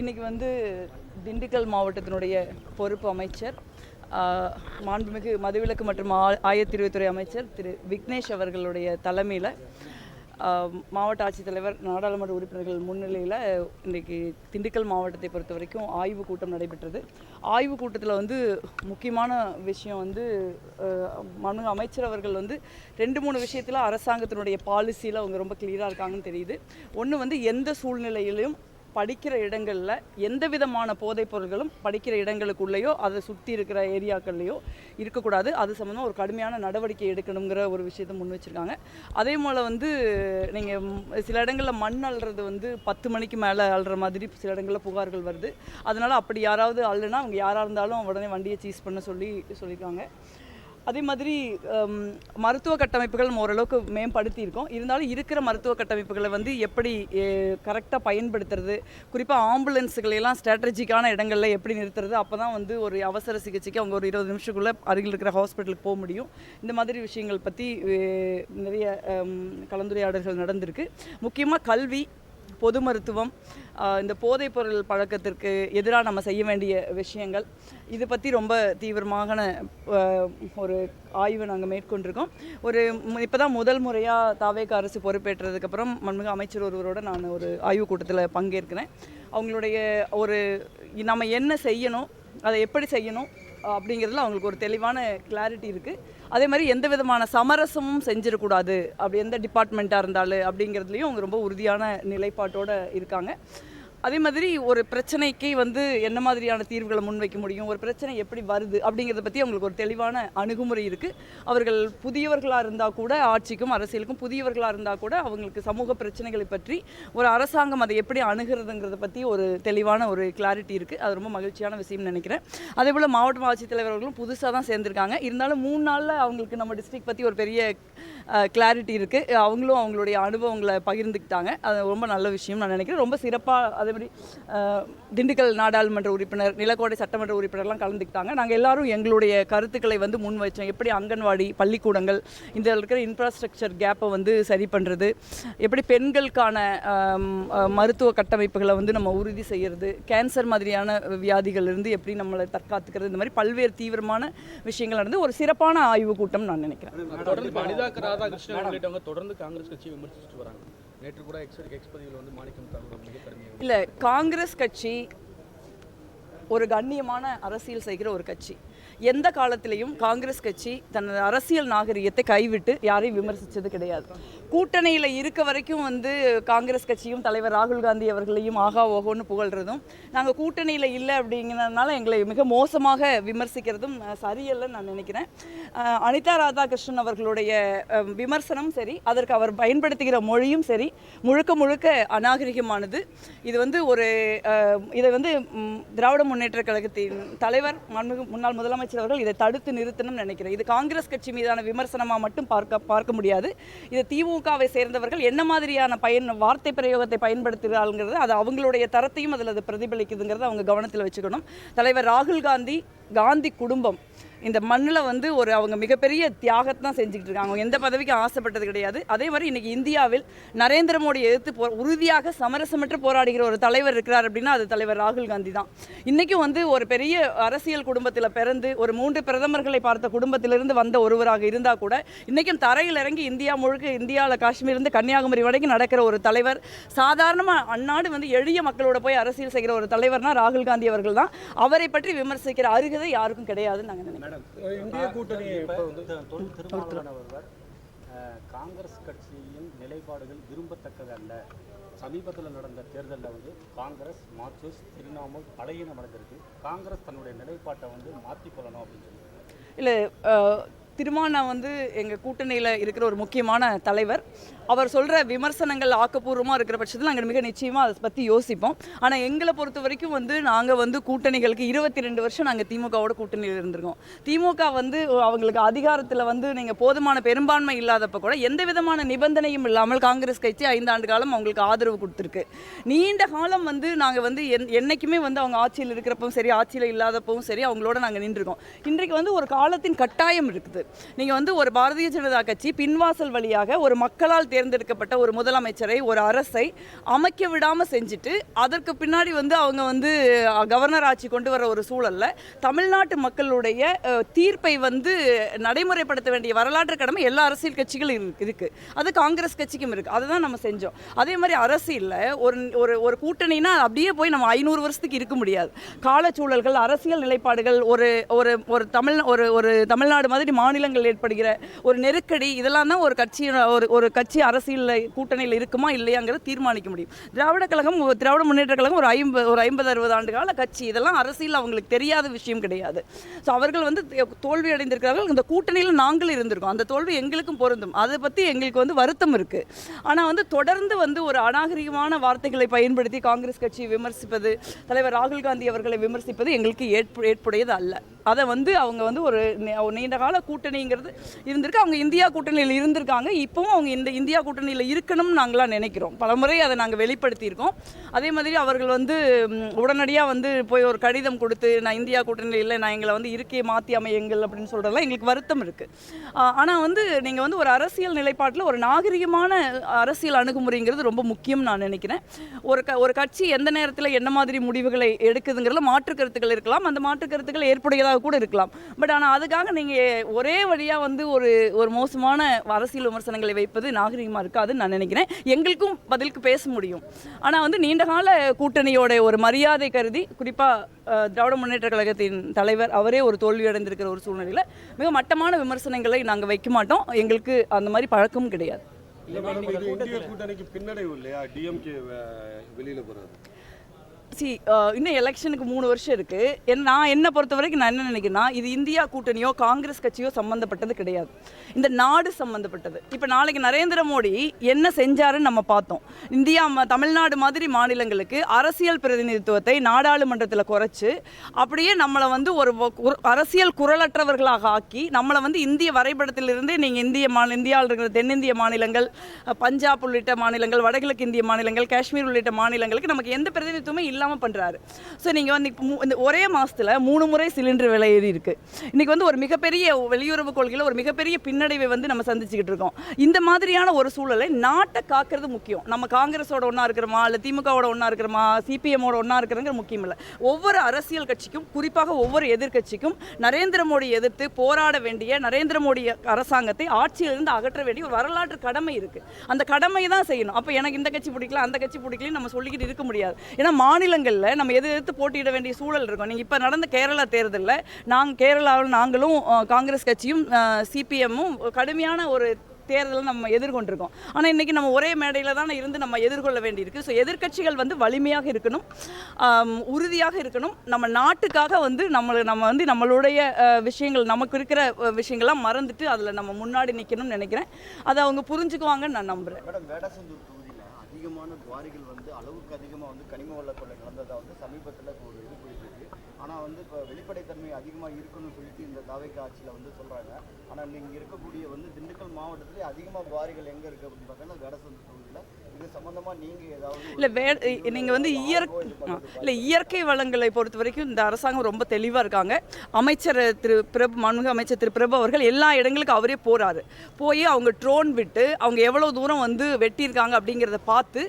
இன்றைக்கி வந்து திண்டுக்கல் மாவட்டத்தினுடைய பொறுப்பு அமைச்சர் மாண்புமிகு மதுவிலக்கு மற்றும் ஆயத்தீர்வைத்துறை அமைச்சர் திரு விக்னேஷ் அவர்களுடைய தலைமையில் மாவட்ட ஆட்சித்தலைவர் நாடாளுமன்ற உறுப்பினர்கள் முன்னிலையில் இன்றைக்கி திண்டுக்கல் மாவட்டத்தை பொறுத்த வரைக்கும் ஆய்வு கூட்டம் நடைபெற்றது. ஆய்வு கூட்டத்தில் வந்து முக்கியமான விஷயம் வந்து மாண்புமிகு அமைச்சர் அவர்கள் வந்து 2-3 விஷயத்தில் அரசாங்கத்தினுடைய பாலிசியில் அவங்க ரொம்ப கிளியராக இருக்காங்கன்னு தெரியுது. ஒன்று வந்து எந்த சூழ்நிலையிலும் படிக்கிற இடங்களில் எந்த விதமான போதைப் பொருட்களும் படிக்கிற இடங்களுக்குள்ளேயோ அதை சுற்றி இருக்கிற ஏரியாக்கள்லையோ இருக்கக்கூடாது. அது சம்மந்தமாக ஒரு கடுமையான நடவடிக்கை எடுக்கணுங்கிற ஒரு விஷயத்தை முன் வச்சுருக்காங்க. அதே போல் வந்து நீங்கள் சில இடங்களில் மண் அள்ளுறது வந்து 10 மணிக்கு மேலே அள்ளுற மாதிரி சில இடங்களில் புகார்கள் வருது. அதனால் அப்படி யாராவது அள்ளுனா அவங்க யாராக இருந்தாலும் உடனே வண்டியை சீஸ் பண்ண சொல்லியிருக்காங்க. அதே மாதிரி மருத்துவ கட்டமைப்புகள் நம்ம ஓரளவுக்கு மேம்படுத்தியிருக்கோம். இருந்தாலும் இருக்கிற மருத்துவ கட்டமைப்புகளை வந்து எப்படி கரெக்டாக பயன்படுத்துறது, குறிப்பாக ஆம்புலன்ஸுகளெல்லாம் ஸ்ட்ராட்டஜிக்கான இடங்களில் எப்படி நிறுத்துறது, அப்போ தான் வந்து ஒரு அவசர சிகிச்சைக்கு அவங்க ஒரு 20 நிமிஷத்துக்குள்ளே அருகில் இருக்கிற ஹாஸ்பிட்டலுக்கு போக முடியும். இந்த மாதிரி விஷயங்கள் பற்றி நிறைய கலந்துரையாடல்கள் நடந்திருக்கு. முக்கியமாக கல்வி, பொது மருத்துவம், இந்த போதைப் பொருள் பழக்கத்திற்கு எதிராக நம்ம செய்ய வேண்டிய விஷயங்கள், இது பற்றி ரொம்ப தீவிரமான ஒரு ஆய்வு நாங்கள் மேற்கொண்டிருக்கோம். இப்போ தான் முதல் முறையாக தாவேக அரசு பொறுப்பேற்றதுக்கப்புறம் மண்மிகு அமைச்சர் ஒருவரோட நான் ஒரு ஆய்வு கூட்டத்தில் பங்கேற்கிறேன். அவங்களுடைய நம்ம என்ன செய்யணும், அதை எப்படி செய்யணும் அப்படிங்கிறதுல அவங்களுக்கு ஒரு தெளிவான கிளாரிட்டி இருக்குது. அதே மாதிரி எந்த விதமான சமரசமும் செஞ்சிடக்கூடாது, அப்படி எந்த டிபார்ட்மெண்ட்டாக இருந்தாலும் அப்படிங்கிறதுலையும் அவங்க ரொம்ப உறுதியான நிலைப்பாட்டோடு இருக்காங்க. அதே மாதிரி ஒரு பிரச்சனைக்கு வந்து என்ன மாதிரியான தீர்வுகளை முன்வைக்க முடியும், ஒரு பிரச்சனை எப்படி வருது அப்படிங்கிறத பற்றி அவங்களுக்கு ஒரு தெளிவான அணுகுமுறை இருக்குது. அவர்கள் புதியவர்களாக இருந்தால் கூட, ஆட்சிக்கும் அரசியலுக்கும் புதியவர்களாக இருந்தால் கூட அவங்களுக்கு சமூக பிரச்சனைகளை பற்றி ஒரு அரசாங்கம் அதை எப்படி அணுகிறதுங்கிறத பற்றி ஒரு தெளிவான ஒரு கிளாரிட்டி இருக்குது. அது ரொம்ப மகிழ்ச்சியான விஷயம்னு நினைக்கிறேன். அதே போல் மாவட்ட ஆட்சித்தலைவர்களும் புதுசாக தான் சேர்ந்துருக்காங்க. இருந்தாலும் 3 நாளில் அவங்களுக்கு நம்ம டிஸ்ட்ரிக்ட் பற்றி ஒரு பெரிய கிளாரிட்டி இருக்குது. அவங்களும் அவங்களுடைய அனுபவங்களை பகிர்ந்துக்கிட்டாங்க. அது ரொம்ப நல்ல விஷயம் நான் நினைக்கிறேன். ரொம்ப சிறப்பாக அதேமாதிரி திண்டுக்கல் நாடாளுமன்ற உறுப்பினர், நிலக்கோட்டை சட்டமன்ற உறுப்பினர்லாம் கலந்துக்கிட்டாங்க. நாங்கள் எல்லாரும் எங்களுடைய கருத்துக்களை வந்து முன் வச்சோம். எப்படி அங்கன்வாடி, பள்ளிக்கூடங்கள், இந்த இருக்கிற இன்ஃப்ராஸ்ட்ரக்சர் கேப்பை வந்து சரி பண்ணுறது, எப்படி பெண்களுக்கான மருத்துவ கட்டமைப்புகளை வந்து நம்ம உறுதி செய்கிறது, கேன்சர் மாதிரியான வியாதிகளிலிருந்து எப்படி நம்மளை தற்காத்துக்கிறது, இந்த மாதிரி பல்வேறு தீவிரமான விஷயங்கள் நடந்து ஒரு சிறப்பான ஆய்வு கூட்டம் நான் நினைக்கிறேன். ராதாகிருஷ்ணன் உள்ளிட்டவங்க தொடர்ந்து காங்கிரஸ் கட்சியை விமர்சிச்சுட்டு வராங்க. நேற்று கூட எக்ஸ்பதிவில் வந்து மாணிக்கம் தாக்கூர் மிக கடுமையாக இல்லை, காங்கிரஸ் கட்சி ஒரு கண்ணியமான அரசியல் செய்கிற ஒரு கட்சி. எந்த காலத்திலையும் காங்கிரஸ் கட்சி தனது அரசியல் நாகரிகத்தை கைவிட்டு யாரையும் விமர்சித்தது கிடையாது. கூட்டணியில் இருக்க வரைக்கும் வந்து காங்கிரஸ் கட்சியும் தலைவர் ராகுல் காந்தி அவர்களையும் ஆகா ஓகோன்னு புகழ்கிறதும், நாங்கள் கூட்டணியில் இல்லை அப்படிங்கிறதுனால எங்களை மிக மோசமாக விமர்சிக்கிறதும் சரியல்லைன்னு நான் நினைக்கிறேன். அனிதா ராதாகிருஷ்ணன் அவர்களுடைய விமர்சனம் சரி, அதற்கு அவர் பயன்படுத்துகிற மொழியும் சரி, முழுக்க முழுக்க அநாகரிகமானது. இது வந்து இதை வந்து திராவிட முன்னேற்ற கழகத்தின் தலைவர் முன்னாள் முதலமைச்சர் அவர்கள் இதை தடுத்து நிறுத்தணும்னு நினைக்கிறேன். இது காங்கிரஸ் கட்சி மீதான விமர்சனமாக மட்டும் பார்க்க முடியாது. இது திமுகவை சேர்ந்தவர்கள் என்ன மாதிரியான வார்த்தை பிரயோகத்தை பயன்படுத்துகிறார்கள், அது அவங்களுடைய தரத்தையும் அதில் அது பிரதிபலிக்குதுங்கிறத அவங்க கவனத்தில் வச்சுக்கணும். தலைவர் ராகுல் காந்தி குடும்பம் இந்த மண்ணில் வந்து அவங்க மிகப்பெரிய தியாகத்தை தான் செஞ்சுக்கிட்டு இருக்காங்க. அவங்க எந்த பதவிக்கு ஆசைப்பட்டது கிடையாது. அதே மாதிரி இன்றைக்கி இந்தியாவில் நரேந்திர மோடியை எதிர்த்து உறுதியாக சமரசமற்று போராடுகிற ஒரு தலைவர் இருக்கிறார் அப்படின்னா அது தலைவர் ராகுல் காந்தி தான். இன்றைக்கும் வந்து ஒரு பெரிய அரசியல் குடும்பத்தில் பிறந்து ஒரு 3 பிரதமர்களை பார்த்த குடும்பத்திலிருந்து வந்த ஒருவராக இருந்தால் கூட இன்றைக்கும் தரையில் இறங்கி இந்தியா முழுக்க, இந்தியாவில் காஷ்மீர்லேருந்து கன்னியாகுமரி வரைக்கும் நடக்கிற ஒரு தலைவர், சாதாரணமாக அந்நாடு வந்து எளிய மக்களோட போய் அரசியல் செய்கிற ஒரு தலைவர்னா ராகுல் காந்தி அவர்கள் தான். அவரை பற்றி விமர்சிக்கிற அருகதை யாருக்கும் கிடையாதுன்னு நாங்கள் நினைக்கிறோம். இந்திய கூட்டணி திருமாவளவன் காங்கிரஸ் கட்சியின் நிலைப்பாடுகள் விரும்பத்தக்கதல்ல. சமீபத்தில் நடந்த தேர்தலில் வந்து காங்கிரஸ், மார்க்சிஸ்ட், திரிணாமுல் பலகீனம் அடைந்திருக்கு. காங்கிரஸ் தன்னுடைய நிலைப்பாட்டை வந்து மாற்றிக்கொள்ளணும் அப்படின்னு சொல்லி இல்லை, திருமாவளவன் வந்து எங்கள் கூட்டணியில் இருக்கிற ஒரு முக்கியமான தலைவர். அவர் சொல்கிற விமர்சனங்கள் ஆக்கப்பூர்வமாக இருக்கிற பட்சத்தில் நாங்கள் மிக நிச்சயமாக அதை பற்றி யோசிப்போம். ஆனால் எங்களை பொறுத்த வரைக்கும் வந்து நாங்கள் வந்து கூட்டணிகளுக்கு 22 வருஷம் நாங்கள் திமுகவோட கூட்டணியில் இருந்திருக்கோம். திமுக வந்து அவங்களுக்கு அதிகாரத்தில் வந்து நீங்கள் போதுமான பெரும்பான்மை இல்லாதப்போ கூட எந்த விதமான நிபந்தனையும் இல்லாமல் காங்கிரஸ் கட்சி 5 ஆண்டு காலம் அவங்களுக்கு ஆதரவு கொடுத்துருக்கு. நீண்ட காலம் வந்து நாங்கள் வந்து என்றைக்குமே வந்து அவங்க ஆட்சியில் இருக்கிறப்பவும் சரி, ஆட்சியில் இல்லாதப்பவும் சரி அவங்களோட நாங்கள் நின்றுருக்கோம். இன்றைக்கு வந்து ஒரு காலத்தின் கட்டாயம் இருக்குது. நீங்கள் வந்து ஒரு பாரதிய ஜனதா கட்சி பின்வாசல் வழியாக ஒரு மக்களால் தேர்ந்தெடுக்கப்பட்ட ஒரு முதலமைச்சரை, ஒரு அரசை அமைக்க விடாமல் செஞ்சுட்டு அதற்கு பின்னாடி வந்து அவங்க வந்து கவர்னர் ஆட்சி கொண்டு வர ஒரு சூழல்ல தமிழ்நாட்டு மக்களுடைய தீர்ப்பை வந்து நடைமுறைப்படுத்த வேண்டிய வரலாற்று கடமை எல்லா அரசியல் கட்சிகளும் இருக்கு. அது காங்கிரஸ் கட்சிக்கும் இருக்கு. அதை தான் நம்ம செஞ்சோம். அதே மாதிரி அரசியலில் ஒரு ஒரு கூட்டணினா அப்படியே போய் நம்ம 500 வருஷத்துக்கு இருக்க முடியாது. காலச்சூழல்கள், அரசியல் நிலைப்பாடுகள், ஒரு ஒரு ஒரு தமிழ்நாடு மாதிரி மாநிலங்கள் ஏற்படுகிற ஒரு நெருக்கடி, இதெல்லாம் தான் ஒரு கட்சி ஒரு கட்சி அரசியலில் கூட்டணியில் இருக்குமா இல்லையாங்கிறத தீர்மானிக்க முடியும். திராவிட முன்னேற்ற கழகம் ஒரு 50-60 ஆண்டு கால கட்சி. இதெல்லாம் அரசியல் அவங்களுக்கு தெரியாத விஷயம் கிடையாது. ஸோ அவர்கள் வந்து தோல்வி அடைந்திருக்கிறார்கள். இந்த கூட்டணியில் நாங்களும் இருந்திருக்கோம். அந்த தோல்வி எங்களுக்கும் பொருந்தும். அதை பற்றி எங்களுக்கு வந்து வருத்தம் இருக்குது. ஆனால் வந்து தொடர்ந்து வந்து ஒரு அநாகரிகமான வார்த்தைகளை பயன்படுத்தி காங்கிரஸ் கட்சியை விமர்சிப்பது, தலைவர் ராகுல் காந்தி அவர்களை விமர்சிப்பது எங்களுக்கு ஏற்புடையது அல்ல. அதை வந்து அவங்க வந்து ஒரு நீண்ட கால கூட்டணிங்கிறது இருந்திருக்கு. அவங்க இந்தியா கூட்டணியில் இருந்திருக்காங்க. இப்போவும் அவங்க இந்த இந்தியா கூட்டணியில் இருக்கணும்னு நாங்களாம் நினைக்கிறோம். பலமுறை அதை நாங்கள் வெளிப்படுத்தியிருக்கோம். அதே மாதிரி அவர்கள் வந்து உடனடியாக வந்து போய் ஒரு கடிதம் கொடுத்து, நான் இந்தியா கூட்டணியில் இல்லை, நான் எங்களை வந்து இருக்கையை மாற்றி அமையுங்கள் அப்படின்னு சொல்கிறதெல்லாம் எங்களுக்கு வருத்தம் இருக்குது. ஆனால் வந்து நீங்கள் வந்து ஒரு அரசியல் நிலைப்பாட்டில் ஒரு நாகரிகமான அரசியல் அணுகுமுறைங்கிறது ரொம்ப முக்கியம் நான் நினைக்கிறேன். ஒரு கட்சி எந்த நேரத்தில் என்ன மாதிரி முடிவுகளை எடுக்குதுங்கிறதுல மாற்று கருத்துக்கள் இருக்கலாம். அந்த மாற்று கருத்துக்கள் ஏற்புடையதாக கூட இருக்கலாம். பட் ஆனால் அதுக்காக நீங்கள் ஒரே வழியாக வந்து ஒரு மோசமான அரசியல் விமர்சனங்களை வைப்பது நாகரிகமாக இருக்காதுன்னு நான் நினைக்கிறேன். எங்களுக்கும் பதிலுக்கு பேச முடியும். ஆனால் வந்து நீண்டகால கூட்டணியோட ஒரு மரியாதை கருதி, குறிப்பாக திராவிட முன்னேற்ற கழகத்தின் தலைவர் அவரே ஒரு தோல்வி அடைந்திருக்கிற ஒரு சூழ்நிலையில் மிக மட்டமான விமர்சனங்களை நாங்கள் வைக்க மாட்டோம். எங்களுக்கு அந்த மாதிரி பழக்கமும் கிடையாது. இந்திய கூட்டணிக்கு பின்னடைவு இல்லையா டிஎம்கே வெளியில போறது? இன்னும் எலெக்ஷனுக்கு 3 வருஷம் இருக்குது. நான் என்னை பொறுத்த வரைக்கும் நான் என்ன நினைக்கிறேன்னா, இது இந்தியா கூட்டணியோ காங்கிரஸ் கட்சியோ சம்மந்தப்பட்டது கிடையாது. இந்த நாடு சம்மந்தப்பட்டது. இப்போ நாளைக்கு நரேந்திர மோடி என்ன செஞ்சாருன்னு நம்ம பார்த்தோம். தமிழ்நாடு மாதிரி மாநிலங்களுக்கு அரசியல் பிரதிநிதித்துவத்தை நாடாளுமன்றத்தில் குறைச்சி அப்படியே நம்மளை வந்து ஒரு அரசியல் குரலற்றவர்களாக ஆக்கி நம்மளை வந்து இந்திய வரைபடத்திலிருந்து நீங்கள் இந்தியாவில் இருக்கிற தென்னிந்திய மாநிலங்கள், பஞ்சாப் உள்ளிட்ட மாநிலங்கள், வடகிழக்கு இந்திய மாநிலங்கள், காஷ்மீர் உள்ளிட்ட மாநிலங்களுக்கு நமக்கு எந்த பிரதிநிதித்துவமே இல்லாமல் பண்ணுறாரு. ஸோ நீங்கள் வந்து இந்த ஒரே மாதத்தில் 3 முறை சிலிண்டர் விலை ஏறி இருக்குது. இன்றைக்கி வந்து ஒரு மிகப்பெரிய வெளியுறவு கொள்கையில் ஒரு மிகப்பெரிய பின்னடைவை வந்து நம்ம சந்திச்சுக்கிட்டு இருக்கோம். இந்த மாதிரியான ஒரு சூழலை நாட்டை காக்கிறது முக்கியம். நம்ம காங்கிரஸோட ஒன்றா இருக்கிறோமா, இல்லை திமுகவோட ஒன்றா இருக்கிறோமா, சிபிஎம்மோட ஒன்றா இருக்கிறங்கிற முக்கியம் இல்லை. ஒவ்வொரு அரசியல் கட்சிக்கும், குறிப்பாக ஒவ்வொரு எதிர்கட்சிக்கும் நரேந்திர மோடி எதிர்த்து போராட வேண்டிய, நரேந்திர மோடி அரசாங்கத்தை ஆட்சியிலிருந்து அகற்ற வேண்டிய ஒரு வரலாற்று கடமை இருக்குது. அந்த கடமையை தான் செய்யணும். அப்போ எனக்கு இந்த கட்சி பிடிக்கல, அந்த கட்சி பிடிக்கலன்னு நம்ம சொல்லிக்கிட்டு இருக்க முடியாது. ஏன்னா மாநிலங்களில் நம்ம எதிர்த்து போட்டியிட வேண்டிய சூழல் இருக்கும். நீங்கள் இப்போ நடந்த கேரளா தேர்தலில் கேரளாவில் நாங்களும் காங்கிரஸ் கட்சியும் சிபிஎம்மும் கடுமையான ஒரு தேர்தலை நம்ம எதிர்கொண்டிருக்கோம். ஆனால் இன்றைக்கி நம்ம ஒரே மேடையில் தான் இருந்து நம்ம எதிர்கொள்ள வேண்டியிருக்கு. ஸோ எதிர்கட்சிகள் வந்து வலிமையாக இருக்கணும், உறுதியாக இருக்கணும். நம்ம நாட்டுக்காக வந்து நம்ம வந்து நம்மளுடைய விஷயங்கள், நமக்கு இருக்கிற விஷயங்கள்லாம் மறந்துட்டு அதில் நம்ம முன்னாடி நிற்கணும்னு நினைக்கிறேன். அதை அவங்க புரிஞ்சுக்குவாங்கன்னு நான் நம்புகிறேன். மேடம், வேடசந்தூர் தொகுதியில் அதிகமான குவாரிகள் வந்து அளவுக்கு அதிகமாக வந்து கனிம வளக்கொள்ளை நடந்ததாக வந்து சமீபத்தில் ஒரு இது போயிட்டு, ஆனால் வந்து இப்போ வெளிப்படைத்தன்மை அதிகமாக இருக்குன்னு சொல்லிட்டு இந்த தாவேக்கா ஆட்சியில் வந்து சொல்கிறாங்க. ஆனால் நீங்கள் இருக்கக்கூடிய வந்து திண்டுக்கல் மாவட்டத்திலே அதிகமாக குவாரிகள் எங்கே இருக்குது அப்படின்னு பார்த்தீங்கன்னா வேடசந்தூர் தொகுதியில். இது சம்மந்தமாக நீங்கள் ஏதாவது இல்லை நீங்கள் வந்து இயற்கை வளங்களை பொறுத்த வரைக்கும் இந்த அரசாங்கம் ரொம்ப தெளிவாக இருக்காங்க. அமைச்சர் மாண்புமிகு அமைச்சர் திரு பிரபு அவர்கள் எல்லா இடங்களுக்கும் அவரே போய் அவங்க ட்ரோன் விட்டு அவங்க எவ்வளோ தூரம் வந்து வெட்டியிருக்காங்க அப்படிங்கிறத பார்த்து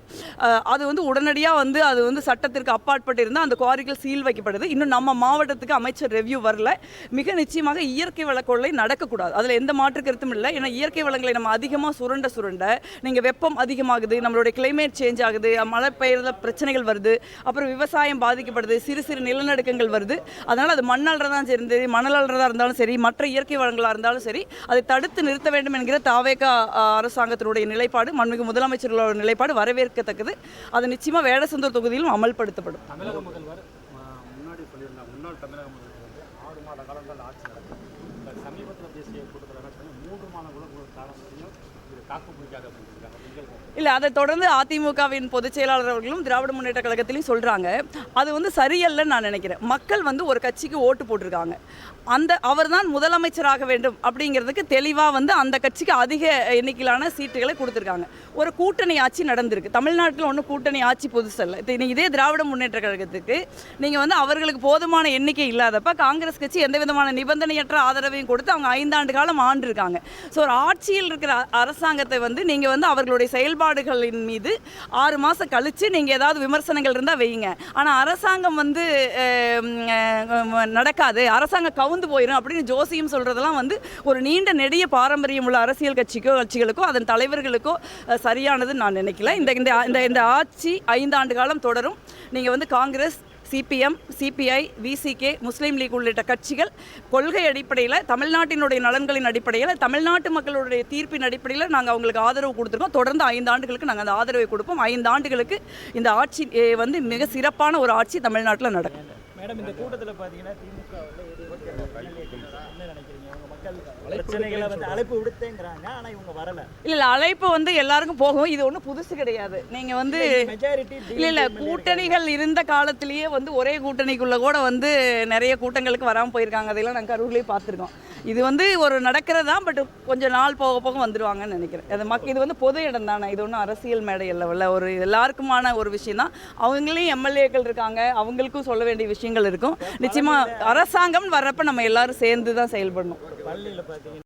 அது வந்து உடனடியாக வந்து அது வந்து சட்டத்திற்கு அப்பாற்பட்டு இருந்தால் அந்த குவாரிகள் சீல் வைக்கப்படுது. இன்னும் நம்ம மாவட்டத்துக்கு அமைச்சர் ரெவ்யூ வரல. மிக நிச்சயமாக இயற்கை வள கொள்ளை நடக்கக்கூடாது. அதில் எந்த மாற்று கருத்தும் இல்லை. ஏன்னா இயற்கை வளங்களை நம்ம அதிகமாக சுரண்ட நீங்கள் வெப்பம் அதிகமாகுது, நம்மளுடைய கிளைமேட் சேஞ்ச் ஆகுது, மழை பெய்யறதுல பிரச்சனைகள் வருது, அப்புறம் விவசாயம் பாதிக்கப்படுது, சிறு நிலநடுக்கங்கள் வருது. அதனால் அது மண்ணால்றதான் சரி, மணலால்றதா இருந்தாலும் சரி, மற்ற இயற்கை வளங்களாக இருந்தாலும் சரி, அதை தடுத்து நிறுத்த வேண்டும் என்கிற தாவேக்கா அரசாங்கத்தினுடைய நிலைப்பாடு, மாண்புமிகு முதலமைச்சர்களோட நிலைப்பாடு வரவேற்கத்தக்கது. அது நிச்சயமாக வேடசந்தூர் தொகுதியிலும் அமல்படுத்தப்படும். தமிழக முதல்வர் முன்னாடி சொல்லியிருந்தாங்க, முன்னாள் தமிழக முதல்வர் வந்து 6 மாத காலங்கள் ஆட்சி நடக்கும். சமீபத்தில் பேசிய கூட்டத்தில் என்ன சொன்னால் 3 மாத காலம் முடியும் காப்பு பிடிக்காது அப்படின்னு இல்லை, அதை தொடர்ந்து அதிமுகவின் பொதுச் செயலாளர் அவர்களும் திராவிட முன்னேற்ற கழகத்திலையும் சொல்கிறாங்க. அது வந்து சரியல்லன்னு நான் நினைக்கிறேன். மக்கள் வந்து ஒரு கட்சிக்கு ஓட்டு போட்டிருக்காங்க, அவர் தான் முதலமைச்சராக வேண்டும் அப்படிங்கிறதுக்கு தெளிவாக வந்து அந்த கட்சிக்கு அதிக எண்ணிக்கையிலான சீட்டுகளை கொடுத்துருக்காங்க. ஒரு கூட்டணி ஆட்சி நடந்திருக்கு தமிழ்நாட்டில். ஒன்றும் கூட்டணி ஆட்சி புதுசல்ல. இதே திராவிட முன்னேற்ற கழகத்துக்கு நீங்கள் வந்து அவர்களுக்கு போதுமான எண்ணிக்கை இல்லாதப்ப காங்கிரஸ் கட்சி எந்த விதமான நிபந்தனையற்ற ஆதரவையும் கொடுத்து அவங்க 5 ஆண்டு காலம் ஆண்டிருக்காங்க. ஸோ ஒரு ஆட்சியில் இருக்கிற அரசாங்கத்தை வந்து நீங்கள் வந்து அவர்களுடைய செயல்பாடுகளின் மீது 6 மாதம் கழித்து நீங்கள் ஏதாவது விமர்சனங்கள் இருந்தால் வைங்க. ஆனால் அரசாங்கம் வந்து நடக்காது, அரசாங்கம் கவுந்து போயிடும் அப்படின்னு ஜோசியம் சொல்கிறதெல்லாம் வந்து ஒரு நீண்ட நெடிய பாரம்பரியம் உள்ள அரசியல் கட்சிகளுக்கோ அதன் தலைவர்களுக்கோ சரியானதுன்னு நான் நினைக்கல. இந்த ஆட்சி 5 ஆண்டு காலம் தொடரும். நீங்கள் வந்து காங்கிரஸ், சிபிஎம், சிபிஐ, விசிகே, முஸ்லீம் லீக் உள்ளிட்ட கட்சிகள் கொள்கை அடிப்படையில், தமிழ்நாட்டினுடைய நலன்களின் அடிப்படையில், தமிழ்நாட்டு மக்களுடைய தீர்ப்பின் அடிப்படையில் நாங்கள் அவங்களுக்கு ஆதரவு கொடுத்துருக்கோம். தொடர்ந்து 5 ஆண்டுகளுக்கு நாங்கள் அந்த ஆதரவை கொடுப்போம். 5 ஆண்டுகளுக்கு இந்த ஆட்சி வந்து மிக சிறப்பான ஒரு ஆட்சி தமிழ்நாட்டில் நடக்கும். மேடம், இந்த கூட்டத்தில் பார்த்தீங்கன்னா திமுக என்ன நினைக்கிறீங்க? உங்கள் மக்கள் பிரச்சனைகளை வந்து அழைப்பு விடுத்தேங்கிறாங்க, ஆனால் இவங்க வரல. இல்லை, அழைப்பு வந்து எல்லாருக்கும் போகும். இது ஒன்றும் புதுசு கிடையாது. நீங்கள் வந்து மெஜாரிட்டி இல்லை கூட்டணிகள் இருந்த காலத்திலேயே வந்து ஒரே கூட்டணிக்குள்ளே கூட வந்து நிறைய கூட்டங்களுக்கு வராமல் போயிருக்காங்க. அதெல்லாம் நாங்கள் கரூர்லேயே பார்த்துருக்கோம். இது வந்து ஒரு நடக்கிறது தான். பட் கொஞ்சம் நாள் போக போக வந்துடுவாங்கன்னு நினைக்கிறேன். அது இது வந்து பொது இடம் தானே, இது ஒன்றும் அரசியல் மேடை இல்லை. ஒரு எல்லாருக்குமான ஒரு விஷயம் தான். அவங்களையும் எம்எல்ஏக்கள் இருக்காங்க, அவங்களுக்கும் சொல்ல வேண்டிய விஷயங்கள் இருக்கும். நிச்சயமாக அரசாங்கம் வர்றப்ப நம்ம எல்லாரும் சேர்ந்து தான் செயல்படணும். பள்ளியில் பார்த்தீங்கன்னா